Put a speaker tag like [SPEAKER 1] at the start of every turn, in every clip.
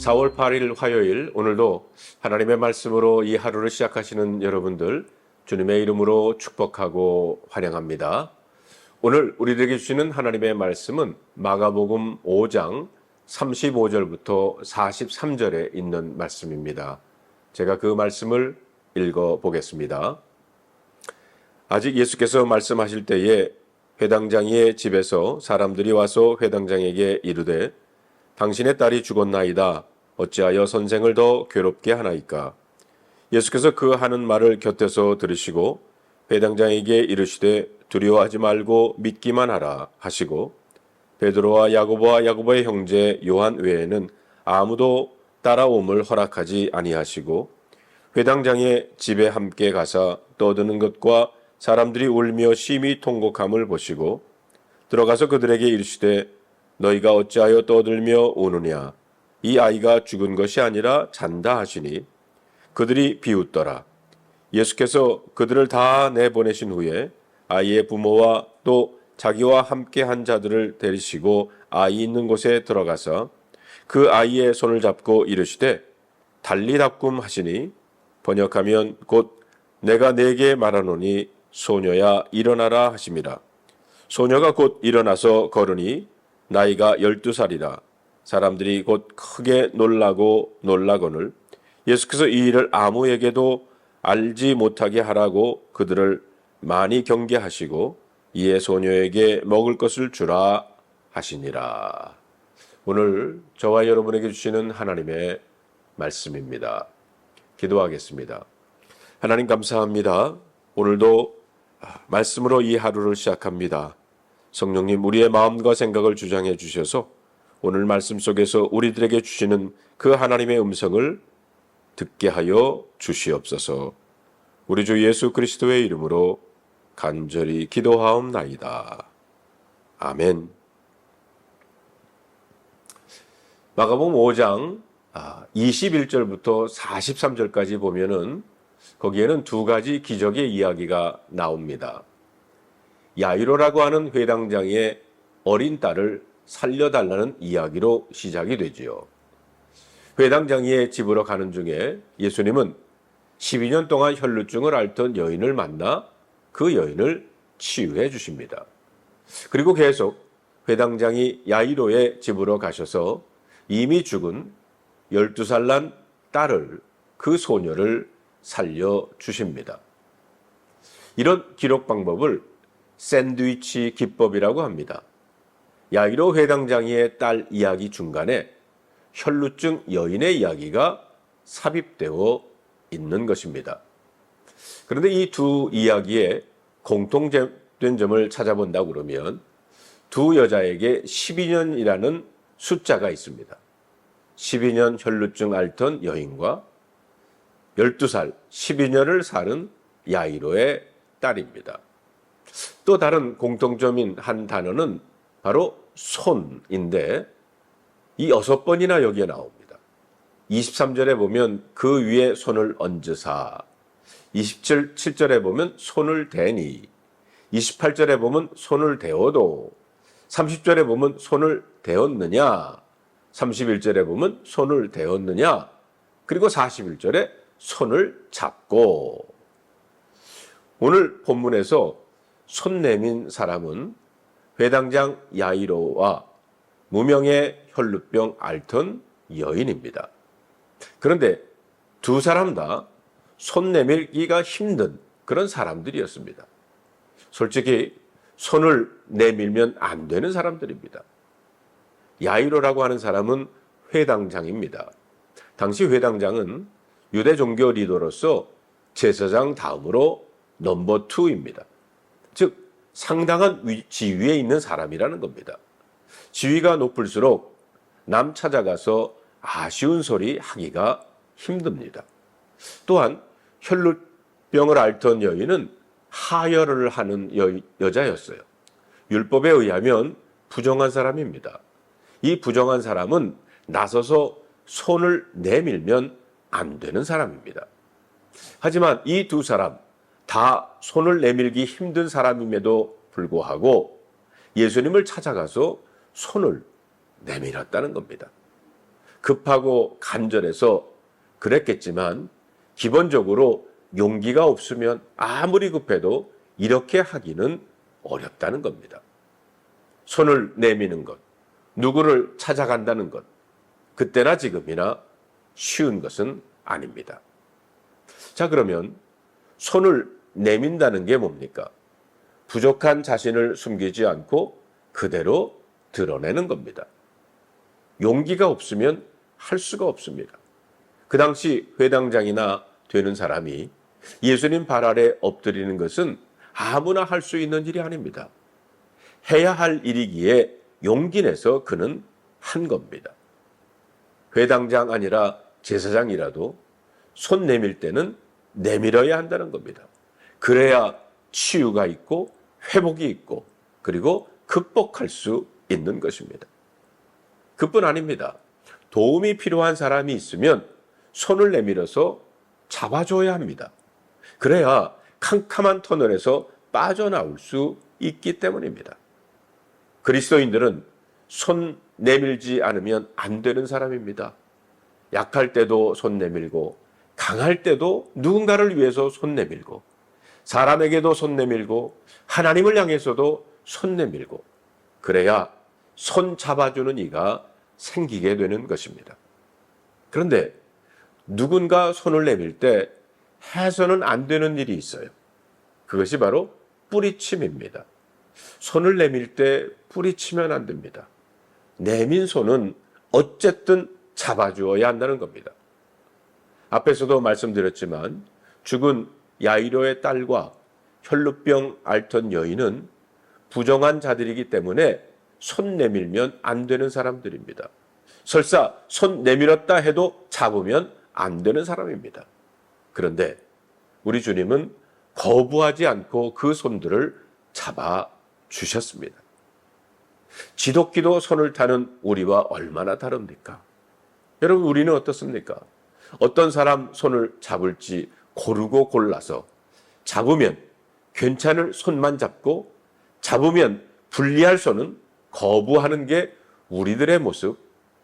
[SPEAKER 1] 4월 8일 화요일, 오늘도 하나님의 말씀으로 이 하루를 시작하시는 여러분들 주님의 이름으로 축복하고 환영합니다. 오늘 우리들에게 주시는 하나님의 말씀은 마가복음 5장 35절부터 43절에 있는 말씀입니다. 제가 그 말씀을 읽어 보겠습니다. 아직 예수께서 말씀하실 때에 회당장의 집에서 사람들이 와서 회당장에게 이르되 당신의 딸이 죽었나이다. 어찌하여 선생을 더 괴롭게 하나이까? 예수께서 그 하는 말을 곁에서 들으시고 회당장에게 이르시되 두려워하지 말고 믿기만 하라 하시고 베드로와 야고보의 형제 요한 외에는 아무도 따라옴을 허락하지 아니하시고 회당장의 집에 함께 가사 떠드는 것과 사람들이 울며 심히 통곡함을 보시고 들어가서 그들에게 이르시되 너희가 어찌하여 떠들며 우느냐? 이 아이가 죽은 것이 아니라 잔다 하시니 그들이 비웃더라. 예수께서 그들을 다 내보내신 후에 아이의 부모와 또 자기와 함께 한 자들을 데리시고 아이 있는 곳에 들어가서 그 아이의 손을 잡고 이르시되 달리다꿈 하시니 번역하면 곧 내가 네게 말하노니 소녀야 일어나라 하심이라. 소녀가 곧 일어나서 걸으니 나이가 12살이라. 사람들이 곧 크게 놀라거늘 예수께서 이 일을 아무에게도 알지 못하게 하라고 그들을 많이 경계하시고 이에 소녀에게 먹을 것을 주라 하시니라. 오늘 저와 여러분에게 주시는 하나님의 말씀입니다. 기도하겠습니다. 하나님 감사합니다. 오늘도 말씀으로 이 하루를 시작합니다. 성령님 우리의 마음과 생각을 주장해 주셔서 오늘 말씀 속에서 우리들에게 주시는 그 하나님의 음성을 듣게 하여 주시옵소서. 우리 주 예수 그리스도의 이름으로 간절히 기도하옵나이다. 아멘. 마가복음 5장 21절부터 43절까지 보면은 거기에는 두 가지 기적의 이야기가 나옵니다. 야이로라고 하는 회당장의 어린 딸을 살려달라는 이야기로 시작이 되지요. 회당장의 집으로 가는 중에 예수님은 12년 동안 혈루증을 앓던 여인을 만나 그 여인을 치유해 주십니다. 그리고 계속 회당장이 야이로의 집으로 가셔서 이미 죽은 12살 난 딸을, 그 소녀를 살려 주십니다. 이런 기록 방법을 샌드위치 기법이라고 합니다. 야이로 회당장의 딸 이야기 중간에 혈루증 여인의 이야기가 삽입되어 있는 것입니다. 그런데 이 두 이야기에 공통된 점을 찾아본다고 그러면 두 여자에게 12년이라는 숫자가 있습니다. 12년 혈루증 앓던 여인과 12살, 12년을 사는 야이로의 딸입니다. 또 다른 공통점인 한 단어는 바로 손인데 이 6번이나 여기에 나옵니다. 23절에 보면 그 위에 손을 얹으사, 27절에 보면 손을 대니, 28절에 보면 손을 대어도, 30절에 보면 손을 대었느냐, 31절에 보면 손을 대었느냐, 그리고 41절에 손을 잡고. 오늘 본문에서 손 내민 사람은 회당장 야이로와 무명의 혈루병 앓던 여인입니다. 그런데 두 사람 다 손 내밀기가 힘든 그런 사람들이었습니다. 솔직히 손을 내밀면 안 되는 사람들입니다. 야이로라고 하는 사람은 회당장입니다. 당시 회당장은 유대 종교 리더로서 제사장 다음으로 넘버 2입니다. 즉 상당한 지위에 있는 사람이라는 겁니다. 지위가 높을수록 남 찾아가서 아쉬운 소리 하기가 힘듭니다. 또한 혈루병을 앓던 여인은 하혈을 하는 여자였어요. 율법에 의하면 부정한 사람입니다. 이 부정한 사람은 나서서 손을 내밀면 안 되는 사람입니다. 하지만 이 두 사람 다 손을 내밀기 힘든 사람임에도 불구하고 예수님을 찾아가서 손을 내밀었다는 겁니다. 급하고 간절해서 그랬겠지만 기본적으로 용기가 없으면 아무리 급해도 이렇게 하기는 어렵다는 겁니다. 손을 내미는 것, 누구를 찾아간다는 것, 그때나 지금이나 쉬운 것은 아닙니다. 자, 그러면 손을 내민다는 게 뭡니까? 부족한 자신을 숨기지 않고 그대로 드러내는 겁니다. 용기가 없으면 할 수가 없습니다. 그 당시 회당장이나 되는 사람이 예수님 발 아래 엎드리는 것은 아무나 할 수 있는 일이 아닙니다. 해야 할 일이기에 용기 내서 그는 한 겁니다. 회당장 아니라 제사장이라도 손 내밀 때는 내밀어야 한다는 겁니다. 그래야 치유가 있고 회복이 있고 그리고 극복할 수 있는 것입니다. 그뿐 아닙니다. 도움이 필요한 사람이 있으면 손을 내밀어서 잡아줘야 합니다. 그래야 캄캄한 터널에서 빠져나올 수 있기 때문입니다. 그리스도인들은 손 내밀지 않으면 안 되는 사람입니다. 약할 때도 손 내밀고 강할 때도 누군가를 위해서 손 내밀고 사람에게도 손 내밀고 하나님을 향해서도 손 내밀고 그래야 손 잡아주는 이가 생기게 되는 것입니다. 그런데 누군가 손을 내밀 때 해서는 안 되는 일이 있어요. 그것이 바로 뿌리침입니다. 손을 내밀 때 뿌리치면 안 됩니다. 내민 손은 어쨌든 잡아주어야 한다는 겁니다. 앞에서도 말씀드렸지만 죽은 야이로의 딸과 혈루병 앓던 여인은 부정한 자들이기 때문에 손 내밀면 안 되는 사람들입니다. 설사 손 내밀었다 해도 잡으면 안 되는 사람입니다. 그런데 우리 주님은 거부하지 않고 그 손들을 잡아 주셨습니다. 지독기도 손을 타는 우리와 얼마나 다릅니까? 여러분, 우리는 어떻습니까? 어떤 사람 손을 잡을지 고르고 골라서 잡으면 괜찮을 손만 잡고 잡으면 불리할 손은 거부하는 게 우리들의 모습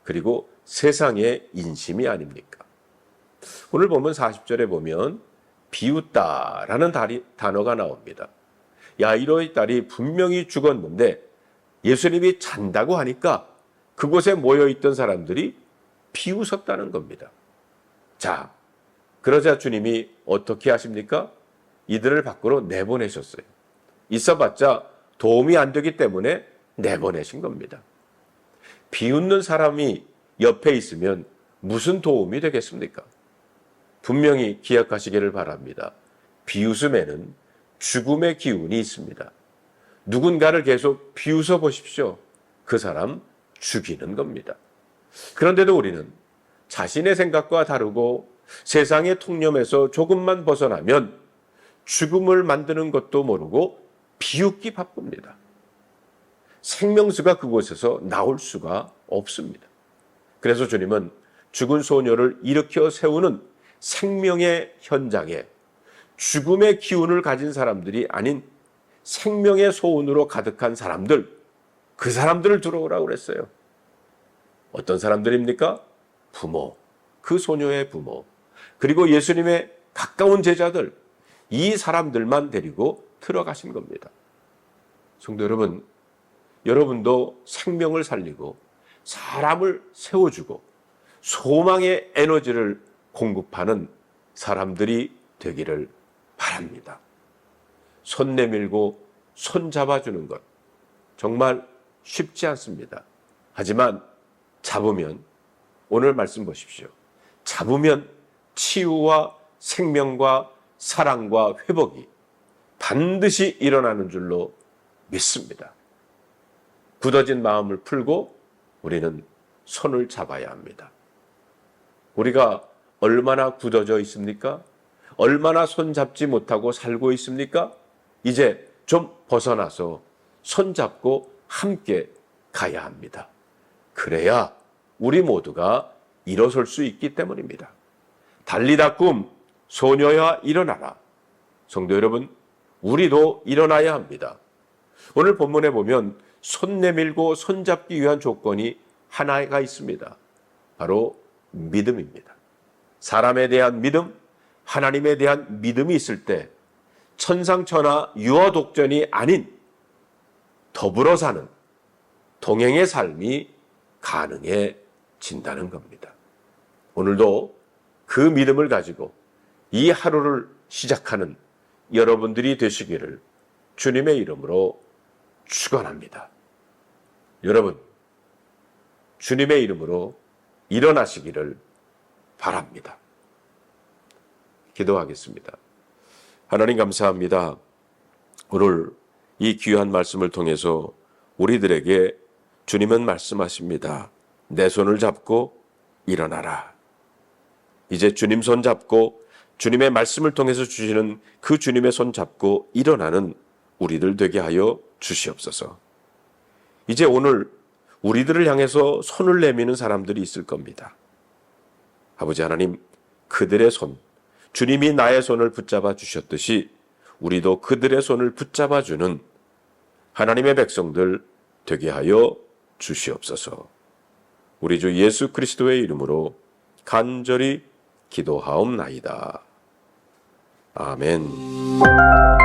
[SPEAKER 1] 그리고 세상의 인심이 아닙니까? 오늘 보면 40절에 보면 비웃다라는 단어가 나옵니다. 야이로의 딸이 분명히 죽었는데 예수님이 잔다고 하니까 그곳에 모여있던 사람들이 비웃었다는 겁니다. 자, 그러자 주님이 어떻게 하십니까? 이들을 밖으로 내보내셨어요. 있어봤자 도움이 안 되기 때문에 내보내신 겁니다. 비웃는 사람이 옆에 있으면 무슨 도움이 되겠습니까? 분명히 기억하시기를 바랍니다. 비웃음에는 죽음의 기운이 있습니다. 누군가를 계속 비웃어 보십시오. 그 사람 죽이는 겁니다. 그런데도 우리는 자신의 생각과 다르고 세상의 통념에서 조금만 벗어나면 죽음을 만드는 것도 모르고 비웃기 바쁩니다. 생명수가 그곳에서 나올 수가 없습니다. 그래서 주님은 죽은 소녀를 일으켜 세우는 생명의 현장에 죽음의 기운을 가진 사람들이 아닌 생명의 소원으로 가득한 사람들, 그 사람들을 들어오라고 그랬어요. 어떤 사람들입니까? 부모, 그 소녀의 부모, 그리고 예수님의 가까운 제자들, 이 사람들만 데리고 들어가신 겁니다. 성도 여러분, 여러분도 생명을 살리고 사람을 세워주고 소망의 에너지를 공급하는 사람들이 되기를 바랍니다. 손 내밀고 손 잡아주는 것 정말 쉽지 않습니다. 하지만 잡으면, 오늘 말씀 보십시오. 잡으면 치유와 생명과 사랑과 회복이 반드시 일어나는 줄로 믿습니다. 굳어진 마음을 풀고 우리는 손을 잡아야 합니다. 우리가 얼마나 굳어져 있습니까? 얼마나 손 잡지 못하고 살고 있습니까? 이제 좀 벗어나서 손 잡고 함께 가야 합니다. 그래야 우리 모두가 일어설 수 있기 때문입니다. 달리다 꿈, 소녀야 일어나라. 성도 여러분, 우리도 일어나야 합니다. 오늘 본문에 보면 손 내밀고 손 잡기 위한 조건이 하나가 있습니다. 바로 믿음입니다. 사람에 대한 믿음, 하나님에 대한 믿음이 있을 때 천상천하 유아독존이 아닌 더불어 사는 동행의 삶이 가능해진다는 겁니다. 오늘도 그 믿음을 가지고 이 하루를 시작하는 여러분들이 되시기를 주님의 이름으로 축원합니다. 여러분, 주님의 이름으로 일어나시기를 바랍니다. 기도하겠습니다. 하나님 감사합니다. 오늘 이 귀한 말씀을 통해서 우리들에게 주님은 말씀하십니다. 내 손을 잡고 일어나라. 이제 주님 손 잡고 주님의 말씀을 통해서 주시는 그 주님의 손 잡고 일어나는 우리들 되게 하여 주시옵소서. 이제 오늘 우리들을 향해서 손을 내미는 사람들이 있을 겁니다. 아버지 하나님, 그들의 손, 주님이 나의 손을 붙잡아 주셨듯이 우리도 그들의 손을 붙잡아 주는 하나님의 백성들 되게 하여 주시옵소서. 우리 주 예수 그리스도의 이름으로 간절히 기도하옵나이다. 아멘.